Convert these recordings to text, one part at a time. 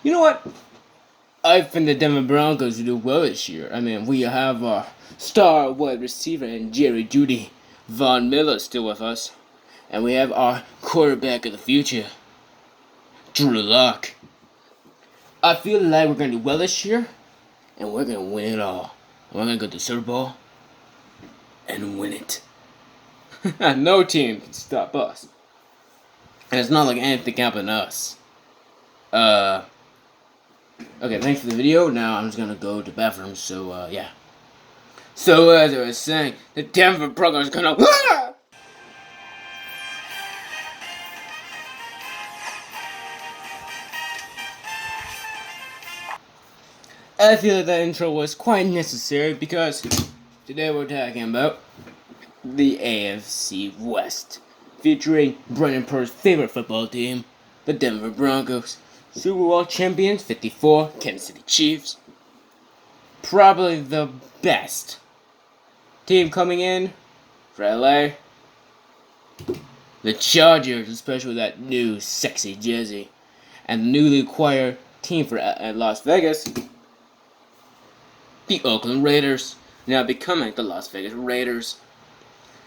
You know what? I think the Denver Broncos will do well this year. I mean, we have our star wide receiver and Jerry Jeudy, Von Miller still with us, and we have our quarterback of the future, Drew Lock. I feel like we're gonna do well this year, and we're gonna win it all. We're gonna go to the Super Bowl and win it. No team can stop us, and it's not like anything can happen to us. Okay, thanks for the video. Now I'm just gonna go to the bathroom, so, yeah. So, as I was saying, the Denver Broncos are gonna... I feel like that intro was quite necessary because today we're talking about the AFC West, featuring Brennan Purr's favorite football team, the Denver Broncos. Super Bowl champions, 54, Kansas City Chiefs. Probably the best team coming in for LA. The Chargers, especially with that new sexy jersey. And the newly acquired team for Las Vegas, the Oakland Raiders, now becoming the Las Vegas Raiders.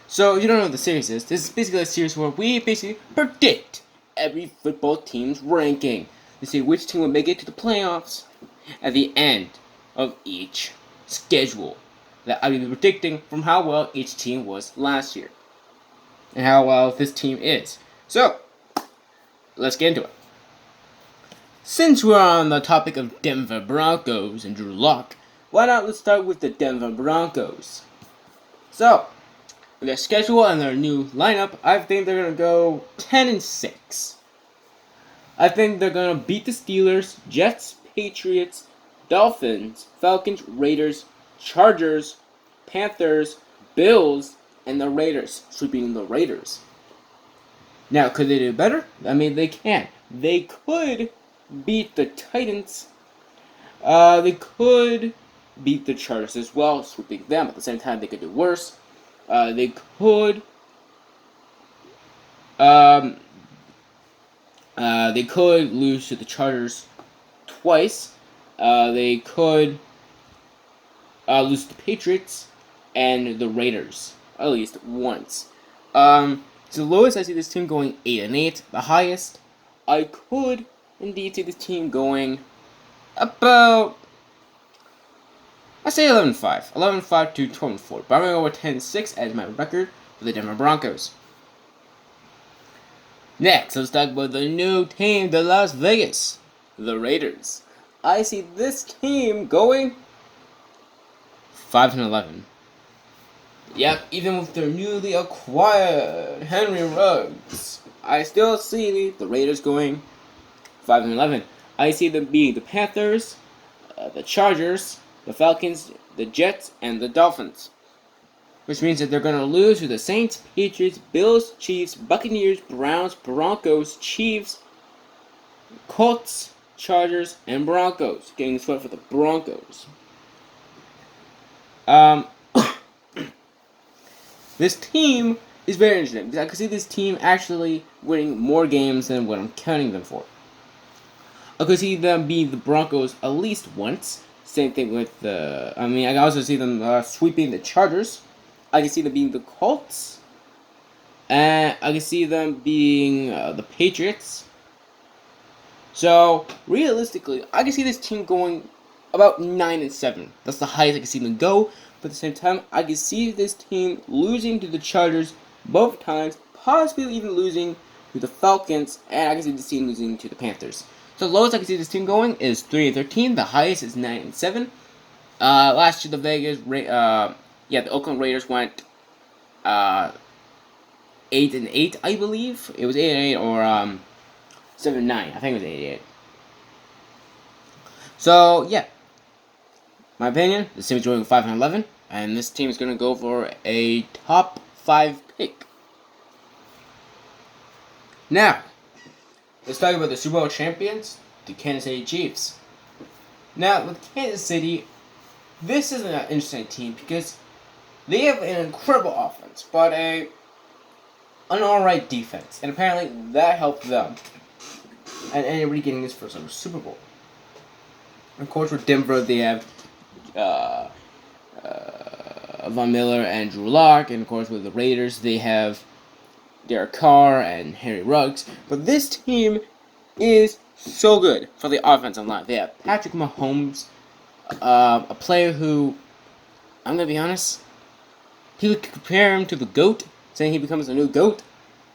So, if you don't know what the series is, this is basically a series where we basically predict every football team's ranking to see which team will make it to the playoffs at the end of each schedule that I will be predicting from how well each team was last year and how well this team is. So, let's get into it. Since we're on the topic of Denver Broncos and Drew Lock, why not let's start with the Denver Broncos. So, with their schedule and their new lineup, I think they're going to go 10-6. I think they're going to beat the Steelers, Jets, Patriots, Dolphins, Falcons, Raiders, Chargers, Panthers, Bills, and the Raiders, sweeping the Raiders. Now, could they do better? I mean, they can. They could beat the Titans. They could beat the Chargers as well, sweeping them. At the same time, they could do worse. They could lose to the Chargers twice. They could lose to the Patriots and the Raiders at least once. So the lowest I see this team going 8-8. The highest I could indeed see this team going about, I say 11-5. 11-5 to 12-4. But I'm going to go with 10-6 as my record for the Denver Broncos. Next, let's talk about the new team, the Las Vegas, the Raiders. I see this team going 5-11. Yep, even with their newly acquired Henry Ruggs, I still see the Raiders going 5-11. I see them beating the Panthers, the Chargers, the Falcons, the Jets, and the Dolphins. Which means that they're going to lose to the Saints, Patriots, Bills, Chiefs, Buccaneers, Browns, Broncos, Chiefs, Colts, Chargers, and Broncos. Getting swept for the Broncos. This team is very interesting because I can see this team actually winning more games than what I'm counting them for. I could see them beating the Broncos at least once. Same thing with the... I can also see them sweeping the Chargers. I can see them beating the Colts. And I can see them beating the Patriots. So, realistically, I can see this team going about 9-7. That's the highest I can see them go. But at the same time, I can see this team losing to the Chargers both times. Possibly even losing to the Falcons. And I can see this team losing to the Panthers. So the lowest I can see this team going is 3-13. The highest is 9-7. Last year, the Oakland Raiders went 8-8, I believe. It was 8-8 or 7-9. I think it was 8-8. So yeah, my opinion, this team is going 5-11, and this team is going to go for a top 5 pick. Now, let's talk about the Super Bowl champions, the Kansas City Chiefs. Now, with Kansas City, this is an interesting team because they have an incredible offense, but an alright defense. And apparently that helped them and anybody getting this first ever Super Bowl. Of course, with Denver, they have Von Miller and Drew Lock, and of course, with the Raiders, they have Derek Carr and Harry Ruggs. But this team is so good for the offensive line. They have Patrick Mahomes, a player who, I'm going to be honest, people compare him to the GOAT, saying he becomes the new GOAT.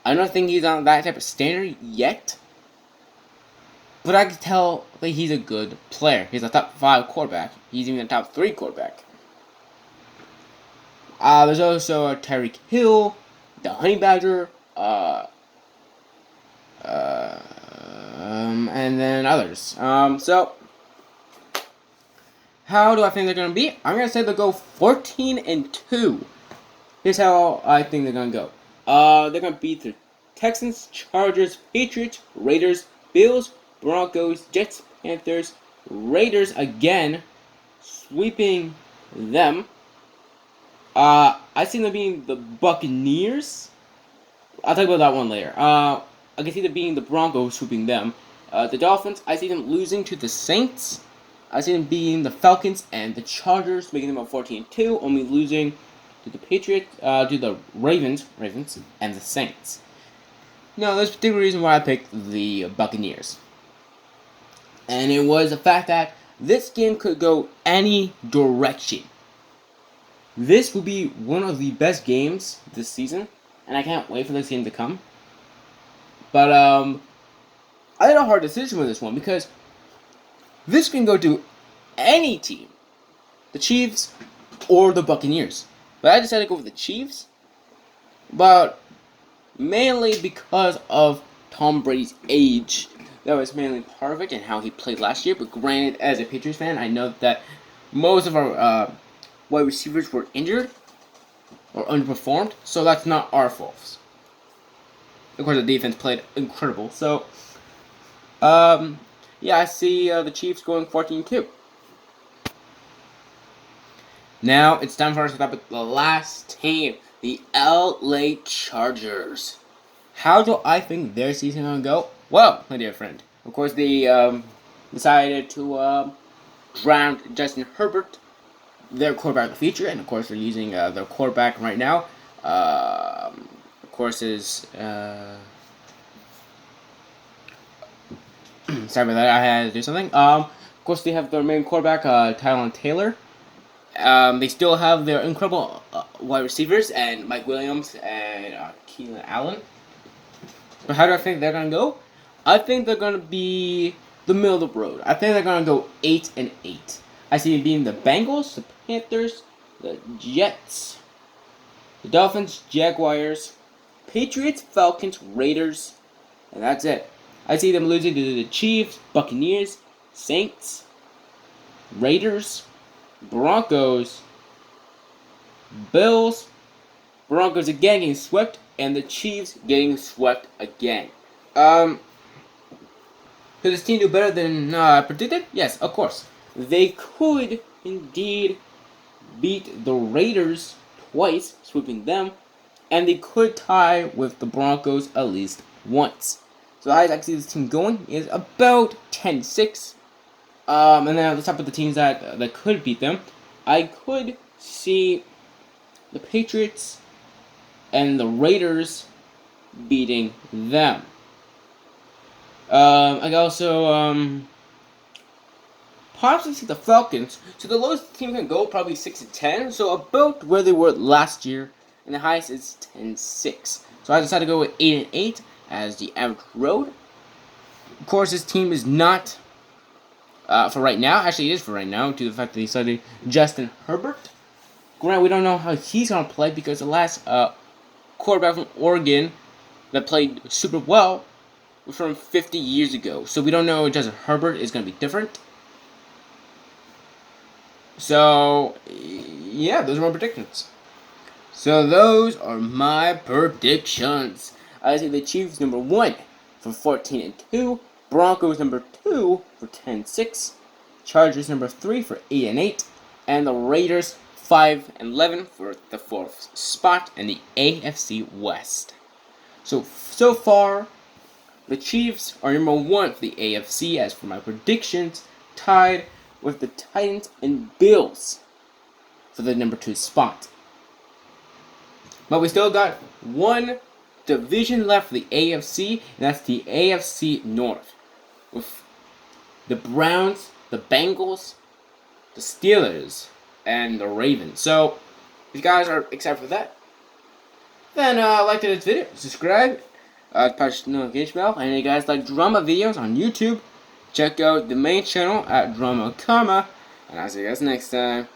I don't think he's on that type of standard yet, but I can tell that he's a good player. He's a top 5 quarterback. He's even a top 3 quarterback. There's also Tyreek Hill, the Honey Badger, and then others. So, how do I think they're going to be? I'm going to say they'll go 14-2. Here's how I think they're going to go. They're going to beat the Texans, Chargers, Patriots, Raiders, Bills, Broncos, Jets, Panthers, Raiders again, sweeping them. I see them being the Buccaneers. I'll talk about that one later. I can see them being the Broncos, sweeping them. The Dolphins, I see them losing to the Saints. I see them being the Falcons and the Chargers, making them a 14-2, only losing to the Patriots, to the Ravens, and the Saints. No, there's a particular reason why I picked the Buccaneers. And it was the fact that this game could go any direction. This will be one of the best games this season, and I can't wait for this game to come. But I had a hard decision with this one because this can go to any team, the Chiefs or the Buccaneers. But I decided to go with the Chiefs, but mainly because of Tom Brady's age. That was mainly part of it and how he played last year. But granted, as a Patriots fan, I know that most of our wide receivers were injured or underperformed, so that's not our fault. Of course, the defense played incredible. So, yeah, I see the Chiefs going 14-2. Now, it's time for us to talk about the last team, the LA Chargers. How do I think their season is going to go? Well, my dear friend, of course, they decided to draft Justin Herbert, their quarterback of the future, and of course they're using their quarterback right now. Of course is sorry about that. I had to do something. Of course they have their main quarterback, Tylen Taylor. They still have their incredible wide receivers and Mike Williams and Keenan Allen. But how do I think they're gonna go? I think they're gonna be the middle of the road. I think they're gonna go 8-8. I see it being the Bengals, the Panthers, the Jets, the Dolphins, Jaguars, Patriots, Falcons, Raiders, and that's it. I see them losing to the Chiefs, Buccaneers, Saints, Raiders, Broncos, Bills, Broncos again getting swept, and the Chiefs getting swept again. Could this team do better than predicted? Yes, of course. They could indeed beat the Raiders twice, sweeping them, and they could tie with the Broncos at least once. So how I see this team going is about 10-6. And then at the top of the teams that could beat them, I could see the Patriots and the Raiders beating them. I could also possibly see the Falcons. So the lowest team can go probably 6-10. So about where they were last year, and the highest is 10-6. So I decided to go with 8-8 as the average road. Of course, this team is not for right now. Actually, it is for right now due to the fact that they started Justin Herbert. Granted, we don't know how he's gonna play because the last quarterback from Oregon that played super well was from 50 years ago. So we don't know if Justin Herbert is gonna be different. So, yeah, those are my predictions. So those are my predictions. I see the Chiefs number 1 for 14-2, Broncos number 2 for 10-6, Chargers number 3 for 8-8, and the Raiders 5-11 for the 4th spot in the AFC West. So far, the Chiefs are number 1 for the AFC as for my predictions, tied with the Titans and Bills for the number 2 spot. But we still got one division left for the AFC, and that's the AFC North, with the Browns, the Bengals, the Steelers, and the Ravens. So, if you guys are excited for that, then like this video, subscribe, touch the notification bell, and if you guys like drama videos on YouTube, check out the main channel at Drama Karma, and I'll see you guys next time.